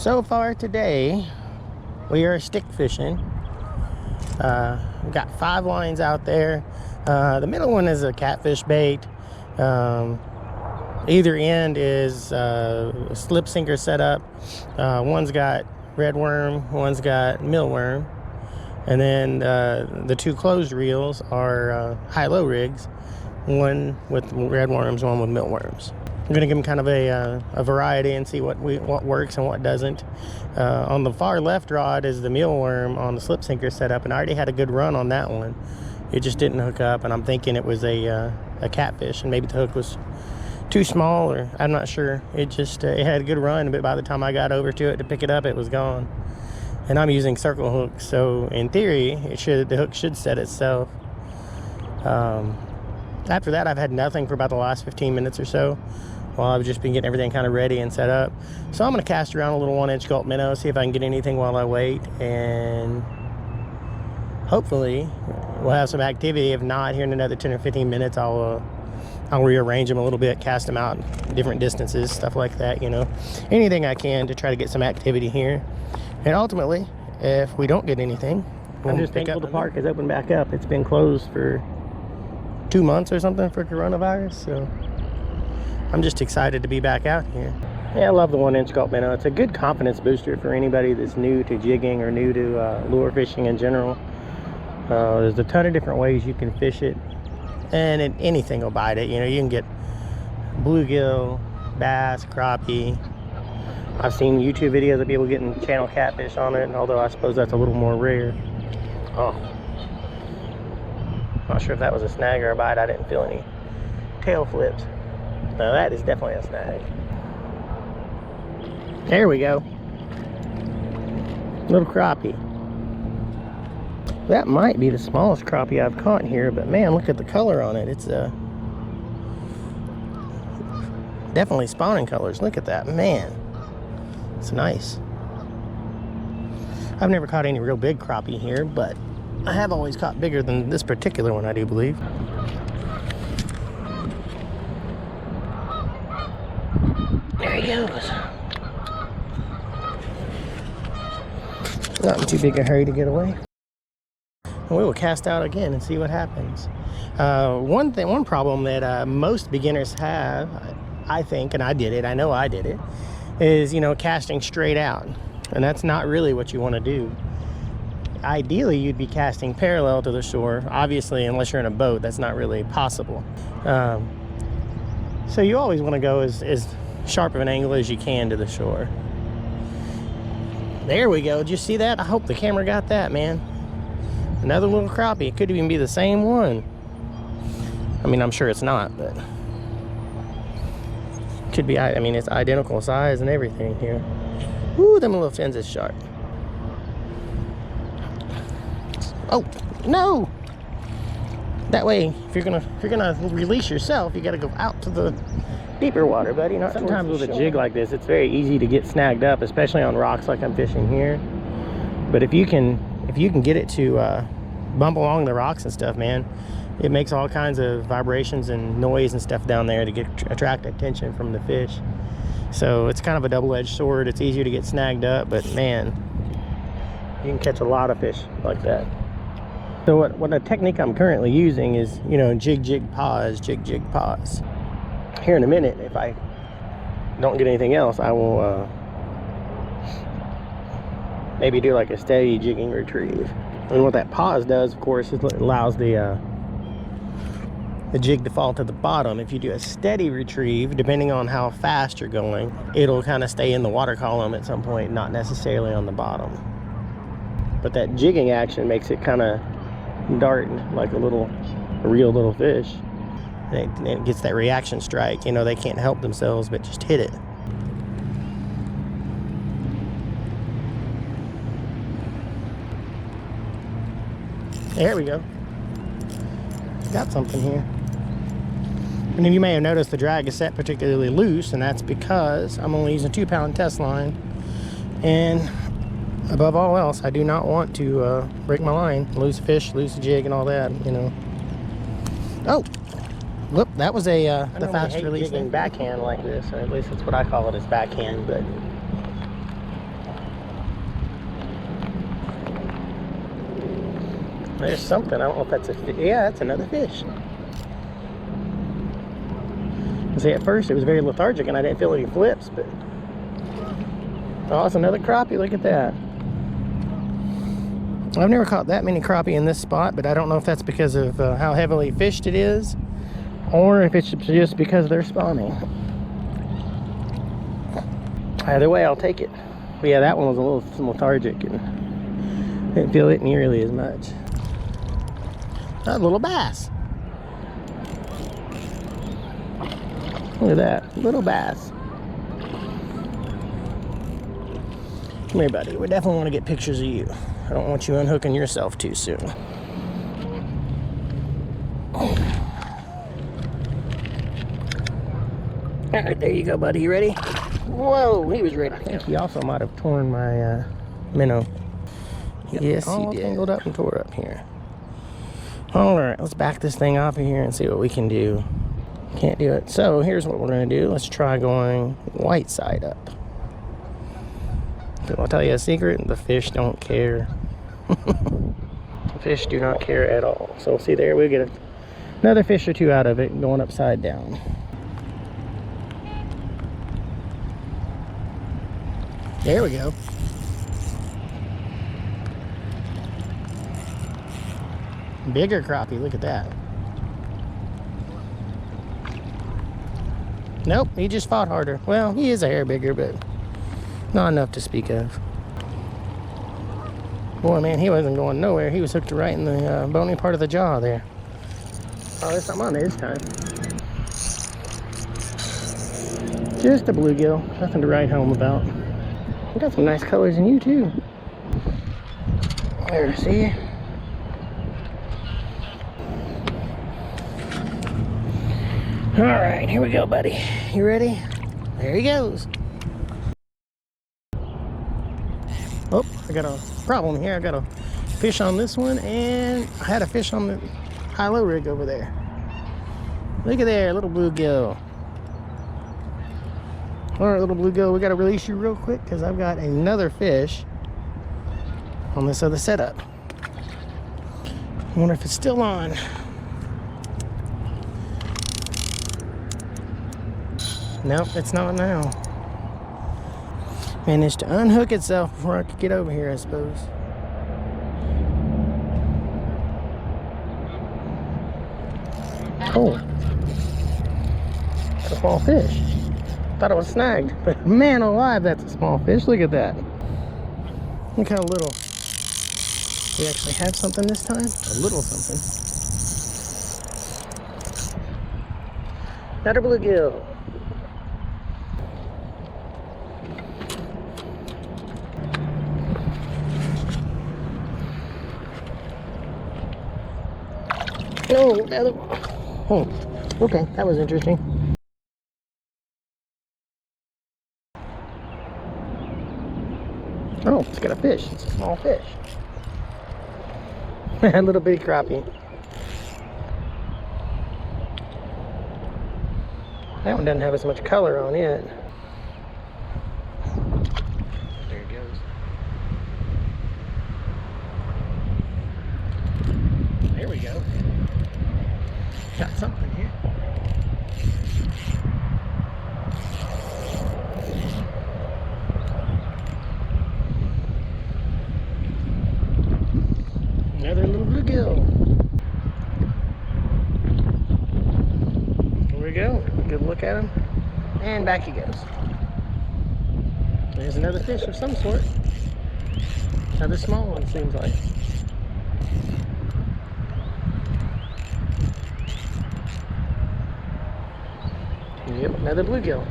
So far today, we are stick fishing. We've got 5 lines out there. The middle one is a catfish bait. Either end is a slip sinker setup. One's got red worm, one's got mealworm. And then the 2 closed reels are high-low rigs. One with red worms, one with mealworms. I'm gonna give them kind of a variety and see what works and what doesn't. On the far left rod is the mealworm on the slip sinker setup, and I already had a good run on that one. It just didn't hook up, and I'm thinking it was a catfish, and maybe the hook was too small, or I'm not sure. It just it had a good run, but by the time I got over to it to pick it up, it was gone. And I'm using circle hooks, so in theory, the hook should set itself. After that, I've had nothing for about the last 15 minutes or so, while I've just been getting everything kind of ready and set up. So I'm going to cast around a little 1-inch gulp minnow, see if I can get anything while I wait, and hopefully we'll have some activity. If not, here in another 10 or 15 minutes, I'll rearrange them a little bit, cast them out different distances, stuff like that, you know. Anything I can to try to get some activity here. And ultimately, if we don't get anything, I'm just thankful the park has opened back up. It's been closed for 2 months or something for coronavirus, so I'm just excited to be back out here. Yeah, I love the 1-inch gulp minnow. It's a good confidence booster for anybody that's new to jigging or new to lure fishing in general. There's a ton of different ways you can fish it, and anything will bite it. You know, you can get bluegill, bass, crappie. I've seen YouTube videos of people getting channel catfish on it, although I suppose that's a little more rare. Oh, not sure if that was a snag or a bite. I didn't feel any tail flips. Now that is definitely a snag. There we go. Little crappie. That might be the smallest crappie I've caught here, but man, look at the color on it. It's definitely spawning colors. Look at that, man. It's nice. I've never caught any real big crappie here, but I have always caught bigger than this particular one, I do believe. There he goes. Not in too big a hurry to get away. And we will cast out again and see what happens. One problem that most beginners have, I think, and I did it, I know I did it, is, you know, casting straight out. And that's not really what you want to do. Ideally, you'd be casting parallel to the shore. Obviously, unless you're in a boat, that's not really possible. So you always want to go as sharp of an angle as you can to the shore. There we go. Did you see that? I hope the camera got that, man. Another little crappie. It could even be the same one. I mean, I'm sure it's not, but could be. I mean, it's identical size and everything here. Ooh, them little fins is sharp. Oh no! That way, if you're gonna release yourself, you got to go out to the deeper water, buddy. Not sometimes with a jig like this, it's very easy to get snagged up, especially on rocks like I'm fishing here. But if you can get it to bump along the rocks and stuff, man, it makes all kinds of vibrations and noise and stuff down there to attract attention from the fish. So it's kind of a double-edged sword. It's easier to get snagged up, but man, you can catch a lot of fish like that. So what a technique I'm currently using is, you know, jig, jig, pause, jig, jig, pause. Here in a minute, if I don't get anything else, I will maybe do like a steady jigging retrieve. And what that pause does, of course, is it allows the jig to fall to the bottom. If you do a steady retrieve, depending on how fast you're going, it'll kind of stay in the water column at some point, not necessarily on the bottom. But that jigging action makes it kind of dart like a real little fish. And it gets that reaction strike. You know, they can't help themselves but just hit it. There we go. Got something here. And then you may have noticed the drag is set particularly loose, and that's because I'm only using a 2-pound test line. And above all else, I do not want to break my line, lose a fish, lose a jig, and all that, you know. Oh, whoop! That was the fast release backhand like this, or at least that's what I call it, is backhand. But There's something. I don't know if that's a fish. Yeah, that's another fish. See, at first it was very lethargic and I didn't feel any flips, but oh, it's another crappie. Look at that. I've never caught that many crappie in this spot, but I don't know if that's because of how heavily fished it is, or if it's just because they're spawning. Either way, I'll take it. But yeah, that one was a little lethargic and didn't feel it nearly as much. A little bass. Look at that, little bass. Come here, buddy. We definitely want to get pictures of you. I don't want you unhooking yourself too soon. All right, there you go, buddy. You ready? Whoa, he was ready. I think he also might have torn my minnow. Yep. Yes, he did. Tangled up and tore up here. All right, let's back this thing off of here and see what we can do. Can't do it. So here's what we're going to do. Let's try going white side up. I'll tell you a secret, the fish don't care. The fish do not care at all. So see there, we'll get another fish or two out of it going upside down. There we go. Bigger crappie, look at that. Nope, he just fought harder. Well, he is a hair bigger, but not enough to speak of. Boy, man, he wasn't going nowhere. He was hooked right in the bony part of the jaw there. Oh, there's something on there this time. Just a bluegill. Nothing to write home about. We got some nice colors in you, too. There, see? All right, here we go, buddy. You ready? There he goes. Oh, I got a problem here. I got a fish on this one, and I had a fish on the high-low rig over there. Look at there, little bluegill. All right, little bluegill, we got to release you real quick because I've got another fish on this other setup. I wonder if it's still on. Nope, it's not now. Managed to unhook itself before I could get over here, I suppose. Oh, it's a small fish. Thought it was snagged, but man alive, that's a small fish. Look at that. Look how little. We actually have something this time. A little something. Another bluegill. No, the other one. Oh, okay, that was interesting. Oh, it's got a fish. It's a small fish. A little bitty crappie. That one doesn't have as much color on it. There it goes. There we go. Got something here. Another little bluegill. There we go. Good look at him. And back he goes. There's another fish of some sort. Another small one, seems like. Yep, another bluegill.